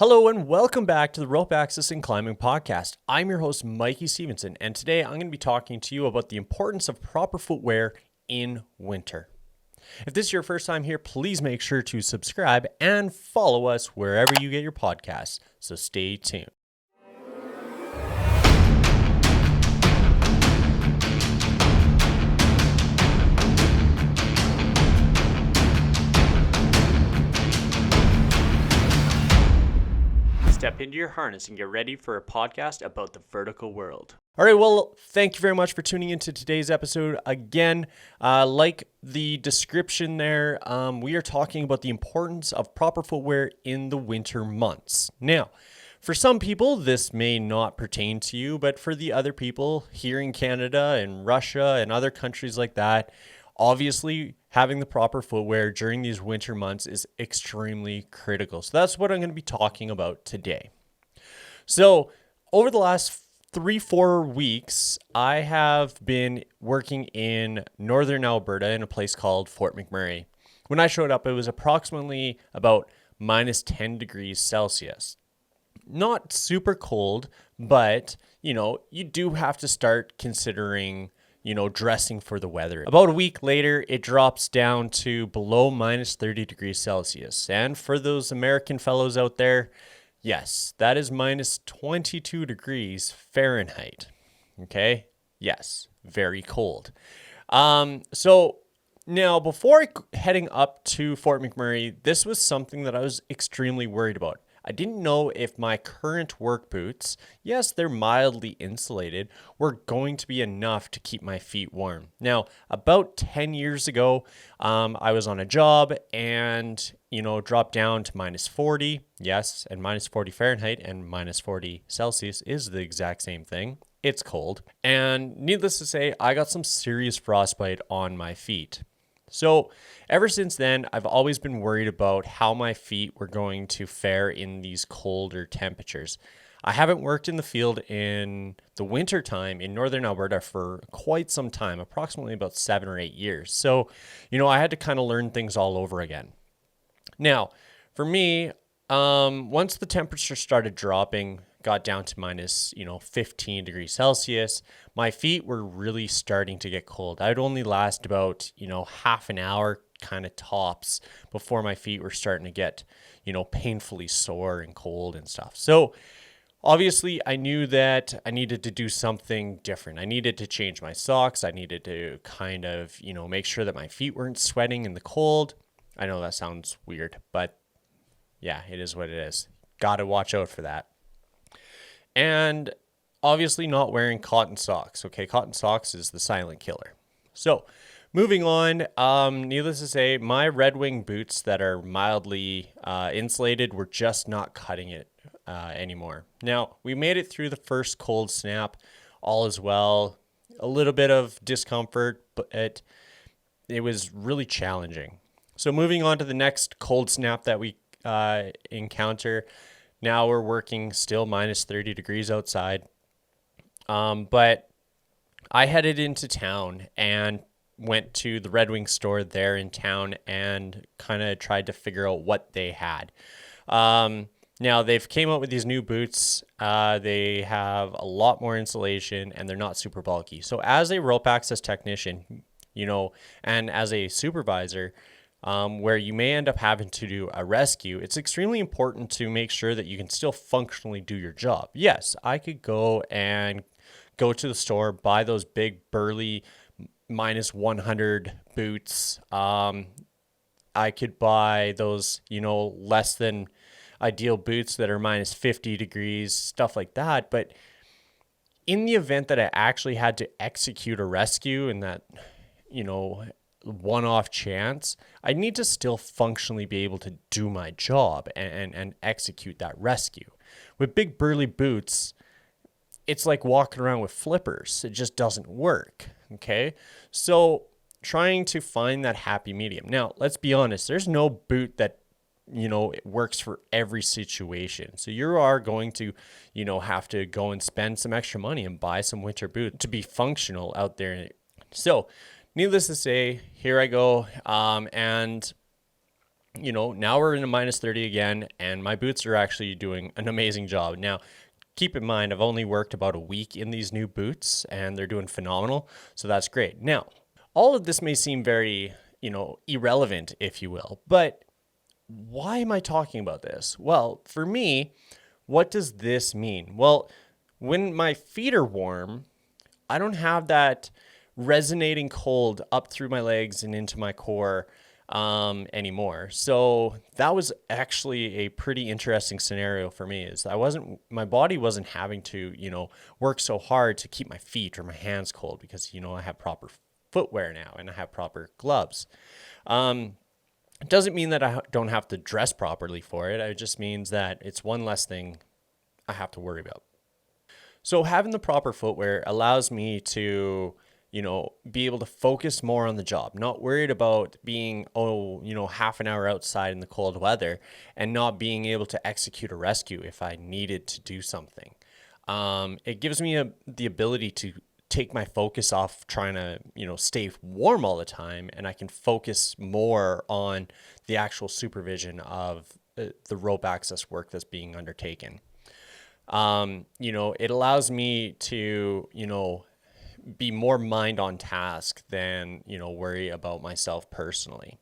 Hello and welcome back to the Rope Access and Climbing Podcast. I'm your host, Mikey Stevenson, and today I'm going to be talking to you about the importance of proper footwear in winter. If this is your first time here, please make sure to subscribe and follow us wherever you get your podcasts, so stay tuned. Step into your harness and get ready for a podcast about the vertical world. All right, well, thank you very much for tuning into today's episode. Again, like the description there, we are talking about the importance of proper footwear in the winter months. Now, for some people, this may not pertain to you, but for the other people here in Canada and Russia and other countries like that, obviously, having the proper footwear during these winter months is extremely critical. So that's what I'm going to be talking about today. So over the last 3-4 weeks, I have been working in northern Alberta in a place called Fort McMurray. When I showed up, it was approximately about minus 10 degrees Celsius. Not super cold, but, you do have to start considering dressing for the weather. About a week later, it drops down to below minus 30 degrees Celsius. And for those American fellows out there, yes, that is minus 22 degrees Fahrenheit. Okay? Yes, very cold. So now, before heading up to Fort McMurray, this was something that I was extremely worried about. I didn't know if my current work boots, yes, they're mildly insulated, were going to be enough to keep my feet warm. Now, about 10 years ago, I was on a job and, dropped down to minus 40. Yes, and minus 40 Fahrenheit and minus 40 Celsius is the exact same thing. It's cold. And needless to say, I got some serious frostbite on my feet. So ever since then, I've always been worried about how my feet were going to fare in these colder temperatures. I haven't worked in the field in the winter time in northern Alberta for quite some time, approximately about 7 or 8 years. So, I had to kind of learn things all over again. Now, for me, once the temperature started dropping, got down to minus, 15 degrees Celsius, my feet were really starting to get cold. I'd only last about, half an hour kind of tops before my feet were starting to get, painfully sore and cold and stuff. So obviously I knew that I needed to do something different. I needed to change my socks. I needed to kind of, make sure that my feet weren't sweating in the cold. I know that sounds weird, but yeah, it is what it is. Got to watch out for that. And obviously not wearing cotton socks. Okay, cotton socks is the silent killer. So moving on, needless to say, my Red Wing boots that are mildly insulated were just not cutting it anymore. Now, we made it through the first cold snap. All is well. A little bit of discomfort, but it was really challenging. So moving on to the next cold snap that we encounter. Now we're working still minus 30 degrees outside. But I headed into town and went to the Red Wing store there in town and kind of tried to figure out what they had. Now they've came out with these new boots. They have a lot more insulation and they're not super bulky. So as a rope access technician, and as a supervisor, where you may end up having to do a rescue, it's extremely important to make sure that you can still functionally do your job. Yes, I could go to the store, buy those big burly minus 100 boots. I could buy those, less than ideal boots that are minus 50 degrees, stuff like that. But in the event that I actually had to execute a rescue in that, one-off chance, I need to still functionally be able to do my job and execute that rescue. With big burly boots, it's like walking around with flippers. It just doesn't work, okay? So trying to find that happy medium. Now, let's be honest, there's no boot that, it works for every situation. So you are going to, have to go and spend some extra money and buy some winter boots to be functional out there. So needless to say, here I go. And now we're in a minus 30 again, and my boots are actually doing an amazing job. Now, keep in mind, I've only worked about a week in these new boots, and they're doing phenomenal. So that's great. Now, all of this may seem very, irrelevant, if you will, but why am I talking about this? Well, for me, what does this mean? Well, when my feet are warm, I don't have that resonating cold up through my legs and into my core anymore. So that was actually a pretty interesting scenario for me. Is my body wasn't having to, work so hard to keep my feet or my hands cold because, I have proper footwear now and I have proper gloves. It doesn't mean that I don't have to dress properly for it. It just means that it's one less thing I have to worry about. So having the proper footwear allows me to, be able to focus more on the job, not worried about being, half an hour outside in the cold weather and not being able to execute a rescue if I needed to do something. It gives me the ability to take my focus off trying to, stay warm all the time, and I can focus more on the actual supervision of the rope access work that's being undertaken. It allows me to, be more mind on task than, worry about myself personally.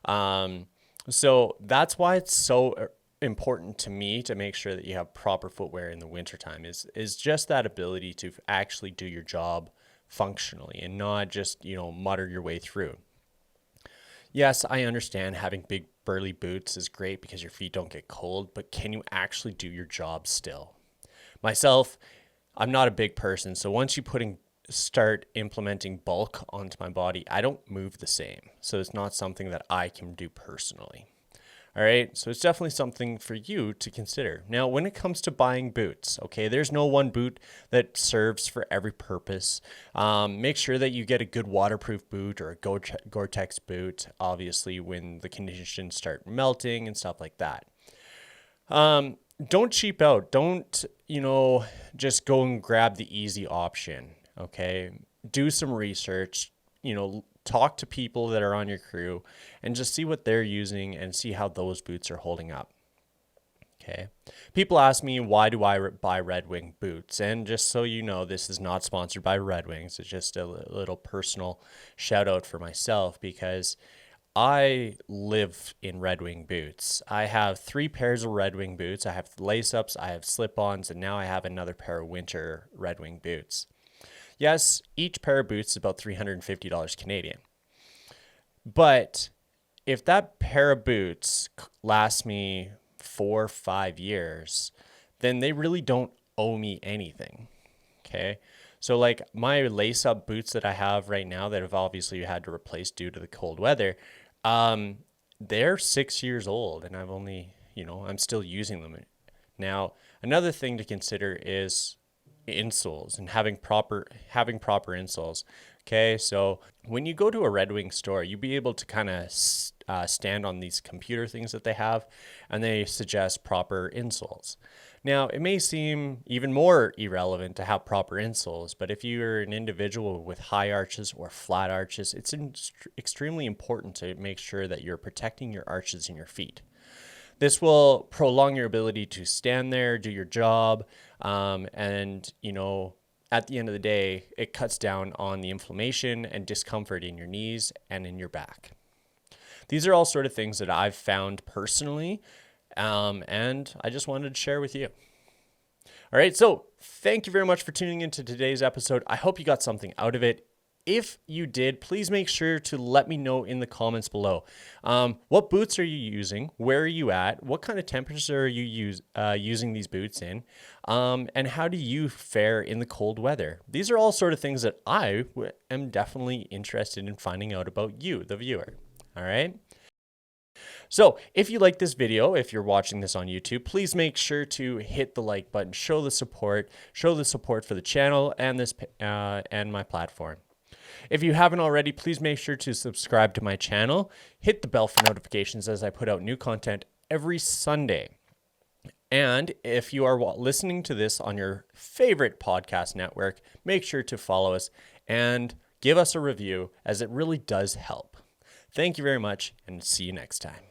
So that's why it's so important to me to make sure that you have proper footwear in the wintertime is just that ability to actually do your job functionally and not just, mutter your way through. Yes, I understand having big burly boots is great because your feet don't get cold, but can you actually do your job still? Myself, I'm not a big person, so once you start implementing bulk onto my body, I don't move the same. So it's not something that I can do personally. All right, so it's definitely something for you to consider. Now, when it comes to buying boots, okay, there's no one boot that serves for every purpose. Make sure that you get a good waterproof boot or a Gore-Tex boot, obviously, when the conditions start melting and stuff like that. Don't cheap out. Don't, just go and grab the easy option, okay? Do some research, talk to people that are on your crew and just see what they're using and see how those boots are holding up. Okay. People ask me, why do I buy Red Wing boots? And just so you know, this is not sponsored by Red Wings. It's just a little personal shout out for myself because I live in Red Wing boots. I have 3 pairs of Red Wing boots. I have lace ups, I have slip-ons, and now I have another pair of winter Red Wing boots. Yes, each pair of boots is about $350 Canadian. But if that pair of boots lasts me 4 or 5 years, then they really don't owe me anything. Okay. So like my lace up boots that I have right now that have obviously had to replace due to the cold weather, they're 6 years old and I've only, I'm still using them. Now, another thing to consider is insoles and having proper insoles. Okay, so when you go to a Red Wing store, you'll be able to kind of stand on these computer things that they have, and they suggest proper insoles. Now, it may seem even more irrelevant to have proper insoles, but if you're an individual with high arches or flat arches, it's extremely important to make sure that you're protecting your arches in your feet. This will prolong your ability to stand there, do your job, and, at the end of the day, it cuts down on the inflammation and discomfort in your knees and in your back. These are all sort of things that I've found personally, and I just wanted to share with you. All right, so thank you very much for tuning into today's episode. I hope you got something out of it. If you did, please make sure to let me know in the comments below. What boots are you using? Where are you at? What kind of temperature are you using these boots in? And how do you fare in the cold weather? These are all sort of things that I am definitely interested in finding out about you, the viewer. All right. So if you like this video, if you're watching this on YouTube, please make sure to hit the like button, show the support for the channel and and my platform. If you haven't already, please make sure to subscribe to my channel, hit the bell for notifications as I put out new content every Sunday. And if you are listening to this on your favorite podcast network, make sure to follow us and give us a review as it really does help. Thank you very much and see you next time.